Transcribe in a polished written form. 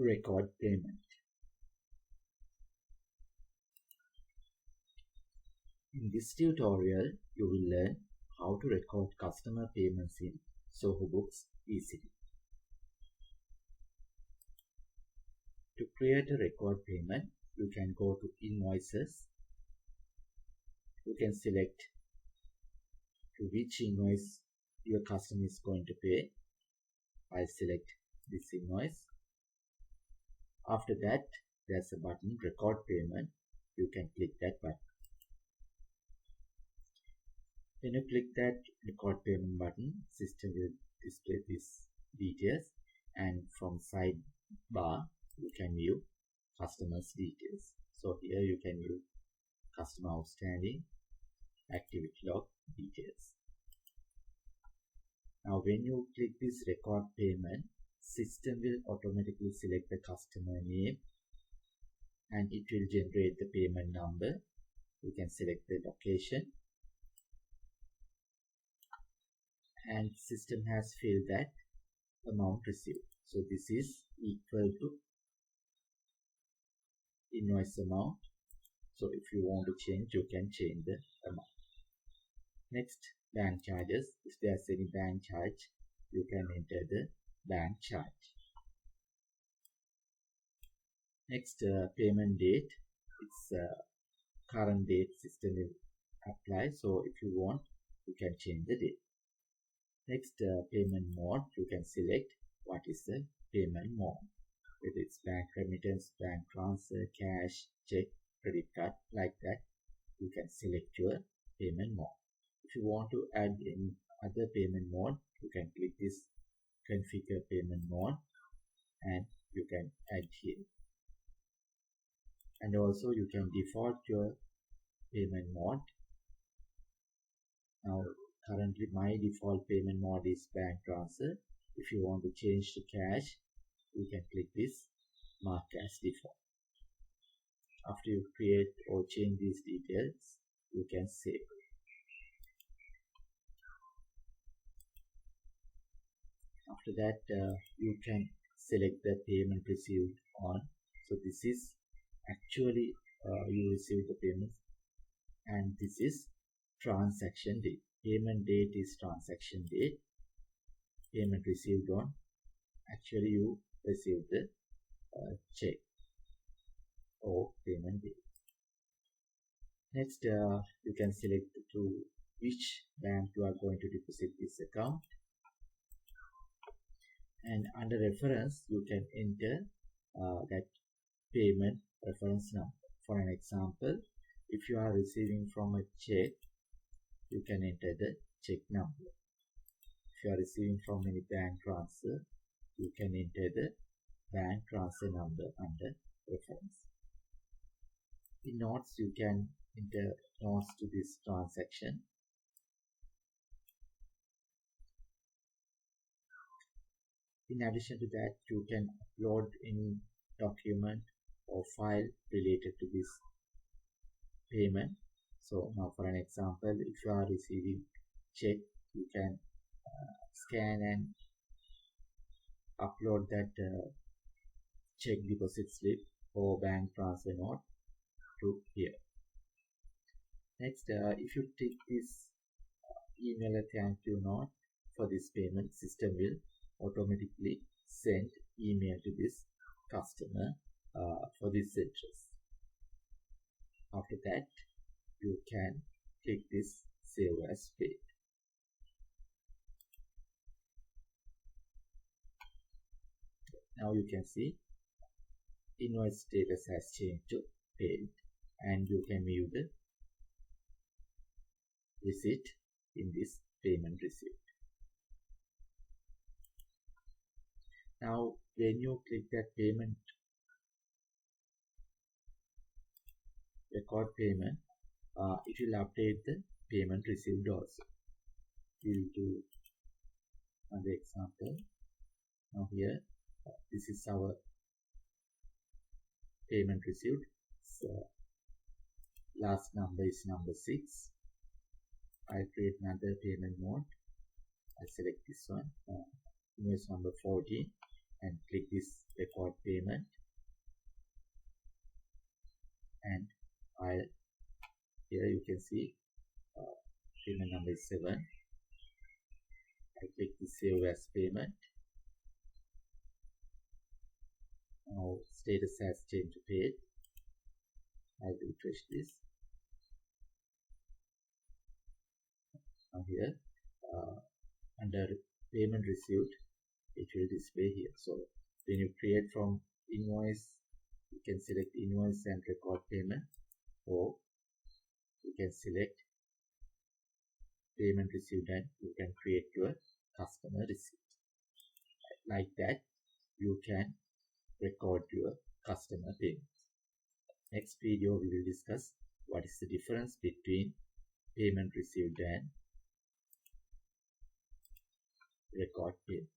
Record payment. In this tutorial, you will learn how to record customer payments in Zoho Books easily. To create a record payment, you can go to invoices. You can select to which invoice your customer is going to pay. I select this invoice. After that, there's a button record payment. You can click that button. When you click that record payment button, system will display these details, and from sidebar you can view customers details. So here you can view customer outstanding, activity log details. Now when you click this record payment, system will automatically select the customer name and it will generate the payment number. You can select the location, and system has filled that amount received. So this is equal to invoice amount. So if you want to change, you can change the amount. Next, bank charges. If there's any bank charge, you can enter the bank charge. Next, payment date. It's current date system will apply. So if you want, you can change the date. Next, payment mode. You can select what is the payment mode. Whether it's bank remittance, bank transfer, cash, check, credit card, like that. You can select your payment mode. If you want to add any other payment mode, you can click this configure payment mode and you can add here. And also you can default your payment mode. Now currently my default payment mode is bank transfer. If you want to change to cash, you can click this mark as default. After you create or change these details, you can save. After that, you can select the payment received on. So this is actually you receive the payment, and this is transaction date. Payment date is transaction date. Payment received on, actually you receive the check or payment date. Next, you can select to which bank you are going to deposit this account. And under reference, you can enter that payment reference number. For an example, if you are receiving from a check, you can enter the check number. If you are receiving from any bank transfer, you can enter the bank transfer number under reference. In notes, you can enter notes to this transaction. In addition to that, you can upload any document or file related to this payment. So now for an example, if you are receiving check, you can scan and upload that check deposit slip or bank transfer note to here. Next, if you tick this email a thank you note for this payment, system will automatically send email to this customer for this address. After that, you can click this save as paid. Now you can see invoice status has changed to paid, and you can view the receipt in this payment receipt. Now when you click that payment record payment, it will update the payment received also. We'll do another example. Now here, this is our payment received. So last number is number 6. I create another payment mode. I select this one, invoice number 14, and click this record payment. payment, and here you can see payment number is 7. I click the save as payment. Now status has changed to paid. I will refresh this. Now here under payment received, it will display here. So when you create from invoice, you can select invoice and record payment, or you can select payment received and you can create your customer receipt. Like that, you can record your customer payments. Next video, we will discuss what is the difference between payment received and record payment.